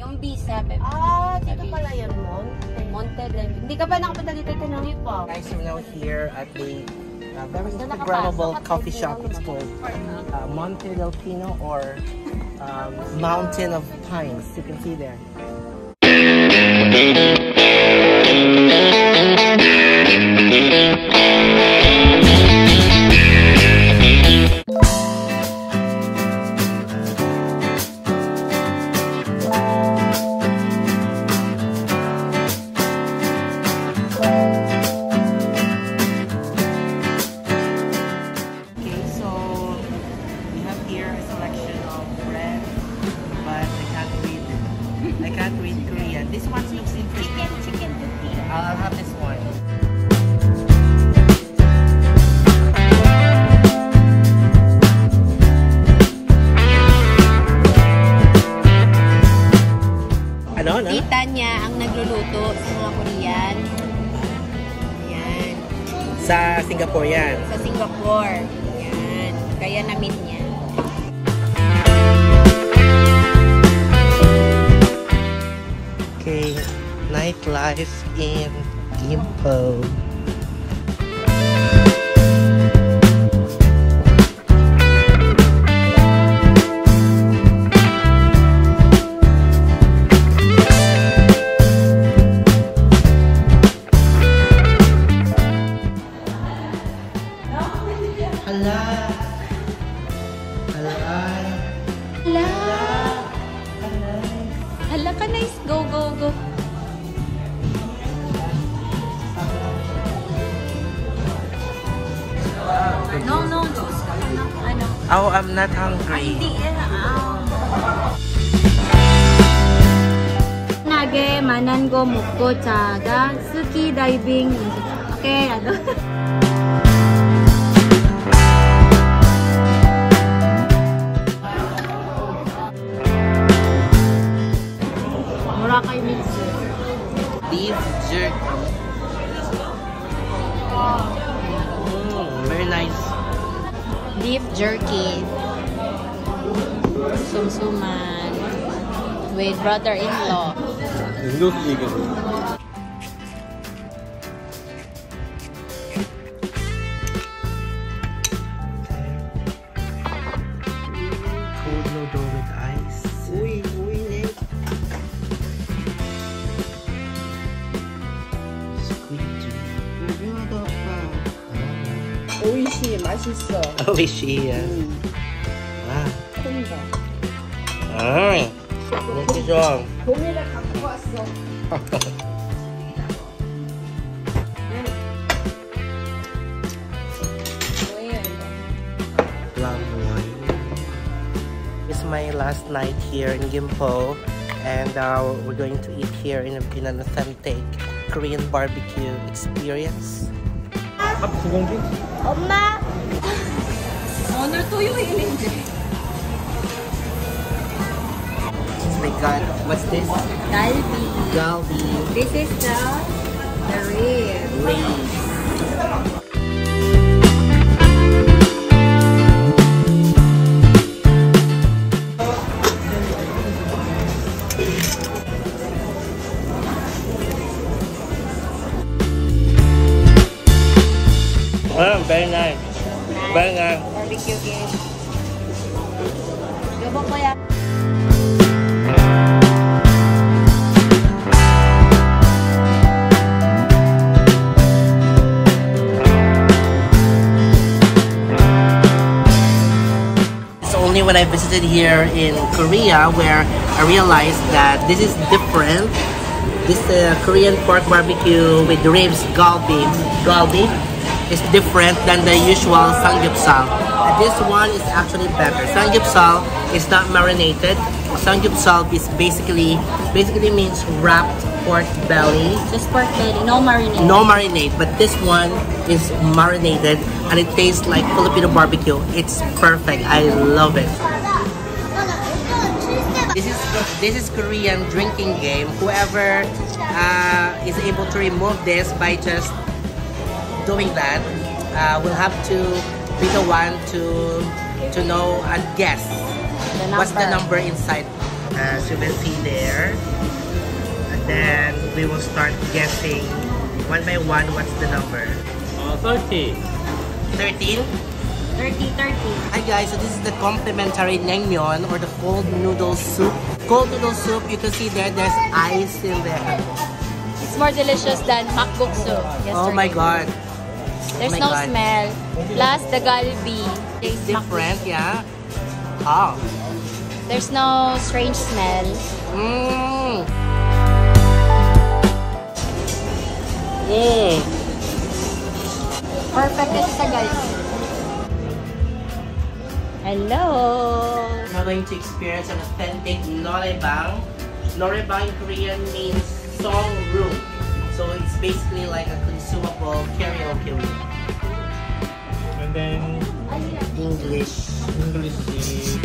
Yung B7. Ah, dito pala yan, Monte Delving. Hindi ka ba nakapunta dito? Tinanong po. Guys, we're now here at the very Instagrammable coffee shop. It's called Monte del Pino or Mountain of Pines. You can see there. This one looks interesting. Chicken tortilla. I'll have this one. Ano? Tita niya ang nagluluto sa mga Korean. Ayan. Sa Singapore yan. Sa Singapore. Ayan. Kaya na-meet niya. Okay, nightlife in Gimpo. Hala! Hala! Hala! Hala ka, nice. Go, go, go. No, no, juice ka na. Ano? Oh, I'm not hungry. Hindi yan. Nage, manango, mukko, chaga, ski diving. Okay, ano? Boracay mix. Beef jerky. Very nice. Beef jerky. Sumsuman. With brother-in-law. Cold noodle with ice. Uy, uy, Nick. Squid. 오이시, 맛있어. 오이시. 아. 큰 거. 아. 이렇게 좀. 봄이라 갖고 왔어. It's my last night here in Gimpo, and we're going to eat here in an authentic Korean barbecue experience. 엄마! 오늘 토요일인데. We got, what's this? Galbi. Galbi. This is the rib. Lays. Very nice. Very nice. Barbecue game. Gabo ko yan. It's only when I visited here in Korea where I realized that this is different. This Korean pork barbecue with ribs, galbi is different than the usual samgyeopsal. This one is actually better. Samgyeopsal is not marinated. Samgyeopsal is basically means wrapped pork belly. Just pork belly, no marinade. No marinade, but this one is marinated and it tastes like Filipino barbecue. It's perfect. I love it. This is Korean drinking game. Whoever is able to remove this by just doing that will have to be the one to know and guess what's the number inside as you will see there. And then we will start guessing one by one what's the number. 30. 13? 30. Hi guys, so this is the complimentary naengmyeon or the cold noodle soup. Cold noodle soup, you can see there's ice in there. It's more delicious than makguksu. Oh my god. There's Oh my no God. smell. Plus the galbi It's tastes different, yeah. Oh. There's no strange smell. Mmm. Mmm. Perfect kasi sa galbi. Hello! We're going to experience an authentic noraebang. Noraebang in Korean means song room. So it's basically like a consumable karaoke room. And then English. English is